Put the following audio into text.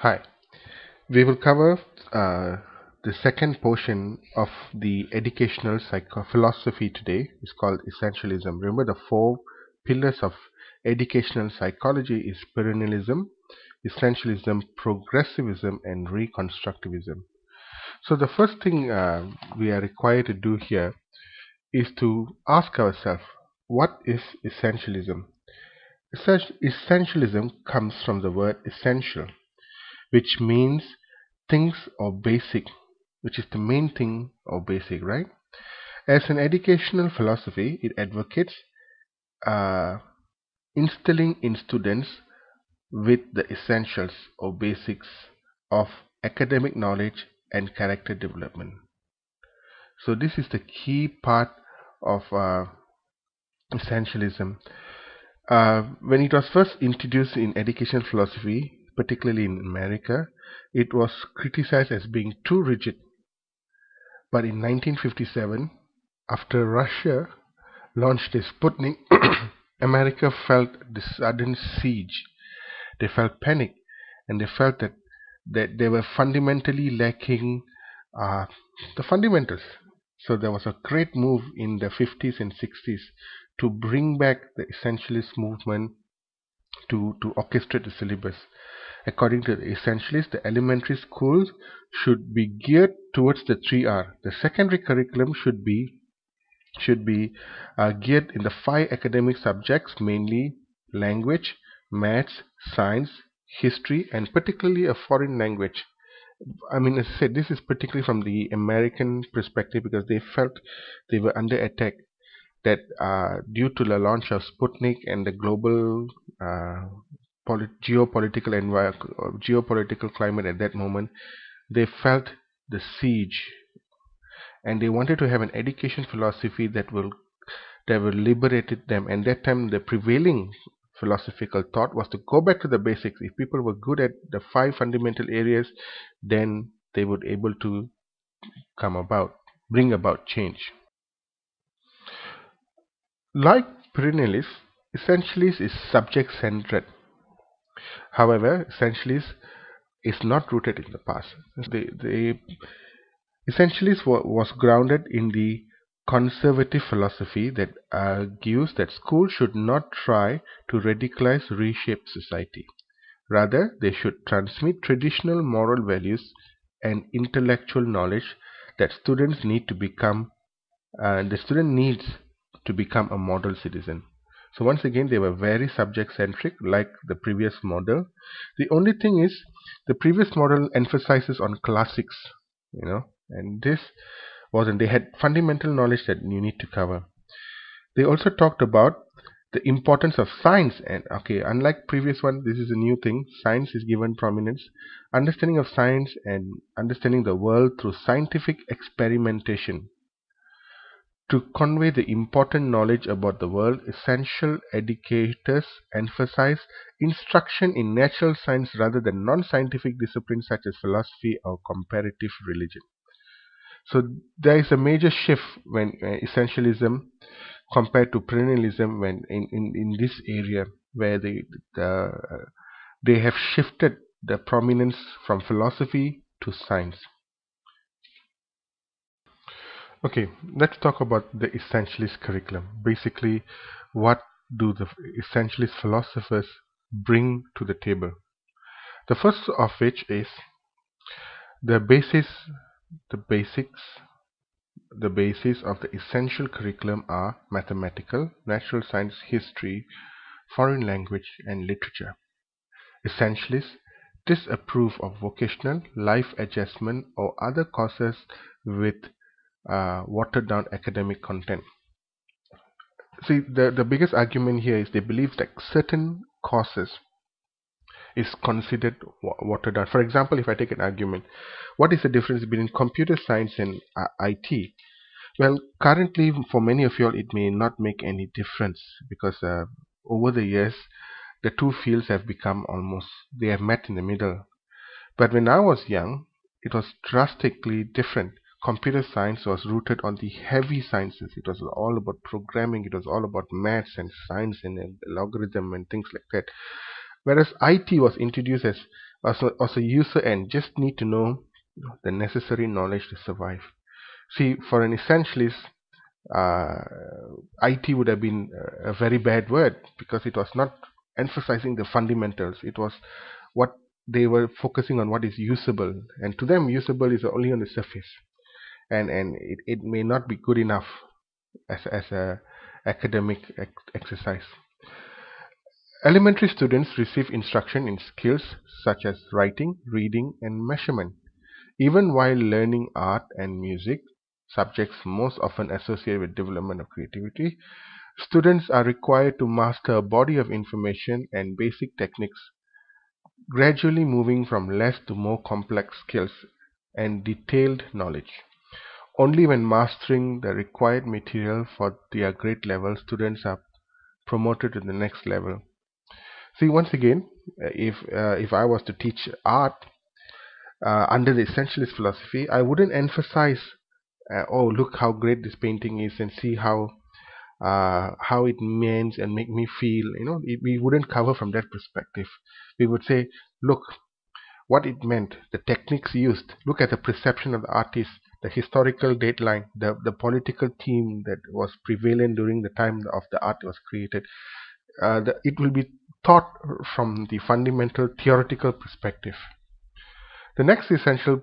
Hi, we will cover the second portion of the educational philosophy today. It's called essentialism. Remember, the four pillars of educational psychology is perennialism, essentialism, progressivism, and reconstructivism. So the first thing we are required to do here is to ask ourselves, what is essentialism? Essentialism comes from the word essential, which means things or basic, which is the main thing or basic, right? As an educational philosophy, it advocates uh, instilling in students with the essentials or basics of academic knowledge and character development. So this is the key part of essentialism. When it was first introduced in educational philosophy, particularly in America, it was criticized as being too rigid. But in 1957, after Russia launched its Sputnik, America felt the sudden siege. They felt panic, and they felt that they were fundamentally lacking uh, the fundamentals. So there was a great move in the 50s and 60s to bring back the essentialist movement to orchestrate the syllabus. According to the essentialists, the elementary schools should be geared towards the 3R. The secondary curriculum should be geared in the five academic subjects, mainly language, maths, science, history, and particularly a foreign language. I mean, as I said, this is particularly from the American perspective because they felt they were under attack. That due to the launch of Sputnik and the global geopolitical climate at that moment, they felt the siege, and they wanted to have an education philosophy that will liberate them. And that time, the prevailing philosophical thought was to go back to the basics. If people were good at the five fundamental areas, then they would able to bring about change. Like perennialists, essentialists is subject-centered. However, essentialists is not rooted in the past. The essentialists was grounded in the conservative philosophy that argues that schools should not try to radicalize reshape society. Rather, they should transmit traditional moral values and intellectual knowledge that the student needs to become a model citizen. So once again, they were very subject centric, like the previous model. The only thing is, the previous model emphasizes on classics, and this wasn't. They had fundamental knowledge that you need to cover. They also talked about the importance of science, and okay, unlike previous one, this is a new thing. Science is given prominence. Understanding of science and understanding the world through scientific experimentation. To convey the important knowledge about the world, essential educators emphasize instruction in natural science rather than non-scientific disciplines such as philosophy or comparative religion. So there is a major shift when essentialism compared to perennialism when in this area where they have shifted the prominence from philosophy to science. Okay, let's talk about the essentialist curriculum. Basically, what do the essentialist philosophers bring to the table? The first of which is the basis, the basics, the basis of the essential curriculum are mathematical, natural science, history, foreign language, and literature. Essentialists disapprove of vocational, life adjustment, or other courses with watered down academic content. See, the biggest argument here is they believe that certain courses is considered watered down. For example, if I take an argument, what is the difference between computer science and IT? Well, currently, for many of you all, it may not make any difference because over the years, the two fields have become almost, they have met in the middle. But when I was young, it was drastically different. Computer science was rooted on the heavy sciences. It was all about programming. It was all about maths and science and logarithm and things like that. Whereas IT was introduced as as a user end just need to know the necessary knowledge to survive. See, for an essentialist, uh, IT would have been a very bad word because it was not emphasizing the fundamentals. It was what they were focusing on, what is usable, and to them usable is only on the surface, and it may not be good enough as a academic exercise. Elementary students receive instruction in skills such as writing, reading, and measurement. Even while learning art and music, subjects most often associated with development of creativity, students are required to master a body of information and basic techniques, gradually moving from less to more complex skills and detailed knowledge. Only when mastering the required material for their grade level, students are promoted to the next level. See, once again, if I was to teach art under the essentialist philosophy, I wouldn't emphasize, oh, look how great this painting is, and see how it means and make me feel. We wouldn't cover from that perspective. We would say, look what it meant, the techniques used. Look at the perception of the artist, the historical deadline, the political theme that was prevalent during the time of the art was created. It will be taught from the fundamental theoretical perspective. The next essential